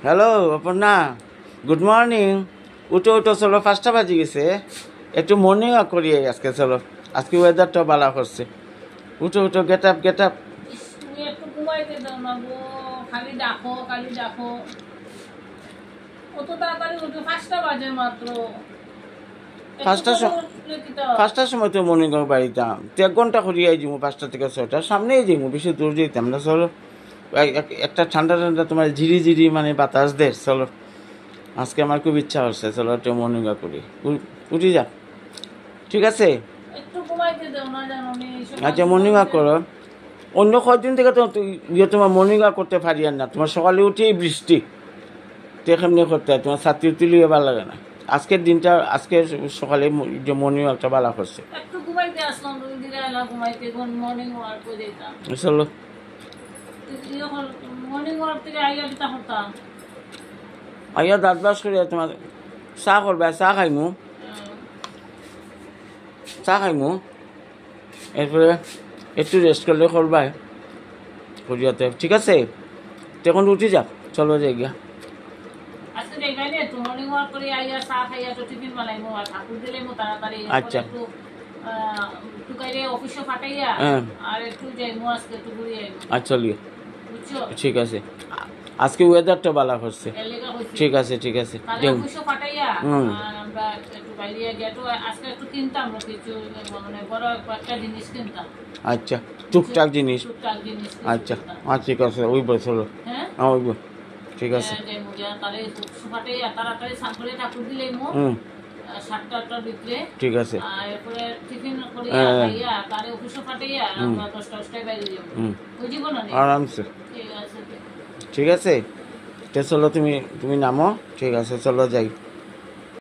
Hello Aparna, good morning. উঠো উঠো, চলো 5টা বাজে গেছে, একটু মর্নিং ওয়াক করি আজকে। চলো, আজকে ওয়েদারটাও ভালো করছে। উঠো উঠো, গেট আপ গেট আপ। তুমি একটু ঘুমাইতে দাও না গো, খালি ডাকো খালি ডাকো। অত তাড়াতাড়ি উঠে 5টা বাজে মাত্র। পাঁচটার সময় তো মর্নিং ওয়াক বাড়িতাম, তো 1 ঘন্টা করিয়াই যাবো, 5টা থেকে 6টা, সামনেই যাবো, বেশি দূর যেতাম না। চলো, একটা ঠান্ডা ঠান্ডা তোমার ঝিরি ঝিরি মানে বাতাস দে। চলো, আজকে আমার খুব ইচ্ছা হচ্ছে, চলো একটু মর্নিং ওয়াক করি। উঠি যা, ঠিক আছে? একটু ঘুমাইতে দাও না, জানো নি? আচ্ছা, মর্নিং ওয়াক করো। অন্য কয়েকদিন থেকে তো তোমার মর্নিং ওয়াক করতে পারি আর না, তোমার সকালে উঠেই বৃষ্টি, তো কেমনি করতে হয়, তোমার ছাত্রী তুলিয়ে ভালো লাগে না। আজকের দিনটা, আজকে সকালে যে মর্নিং ওয়াকটা ভালো করছে। একটু ঘুমাইতে আসলাম, তুমি দিলে এলা ঘুমাইতে, মর্নিং ওয়াক করে দিতাম। চলো, মর্নিং ওয়াক থেকে আইয়া দিতা হতাম। আইয়া দাঁত ব্রাশ করে তোমার চাহ করবা, চাহ খাইমু, এরপরে একটু রেস্ট করলে করবাই করিয়াতে, ঠিক আছে? তখন উঠি যা, চলো যাই গিয়া। আজকে দেখবাই নে, তো মর্নিং ওয়াক করে আইয়া চা খাইয়া তো টিফিন বানাইমু আর ঠাকুর দিলাইমু তাড়াতাড়ি। আচ্ছা, একটু টুকাইরে অফিসে ফাটাইয়া আর একটু যাইমু, আজকে একটু ঘুরে আইমু। আচ্ছা লিয়ে, বুঝছো? ঠিক আছে। আজকে ওয়েদারটা ভালো করছে, ঠিক আছে ঠিক আছে। অফিসে ফাটাইয়া আমরা একটু বাইরে গিয়ে তো আজকে একটু কিনতাম কিছু, মানে বড় একটা জিনিস কিনতাম। আচ্ছা, টুকটাক জিনিস। টুকটাক জিনিস। আচ্ছা আচ্ছা, ঠিক আছে, ওই চলো। হ্যাঁ ওই ঠিক আছে। তাহলে ফাটাইয়া তাড়াতাড়ি সাঁকড়ে ঠাকুর দিলাইমু 7টা-8টার ভিতরে, ঠিক আছে। আর এরপরে টিফিন করিয়া খাইয়া তারে অফিসে ফাটাইয়া আমরা 10টায় বাইরে যাব। বুঝিব না? আরামসে, ঠিক আছে। ঠিক আছে। তো চলো, তুমি নামো, ঠিক আছে, চলো যাই।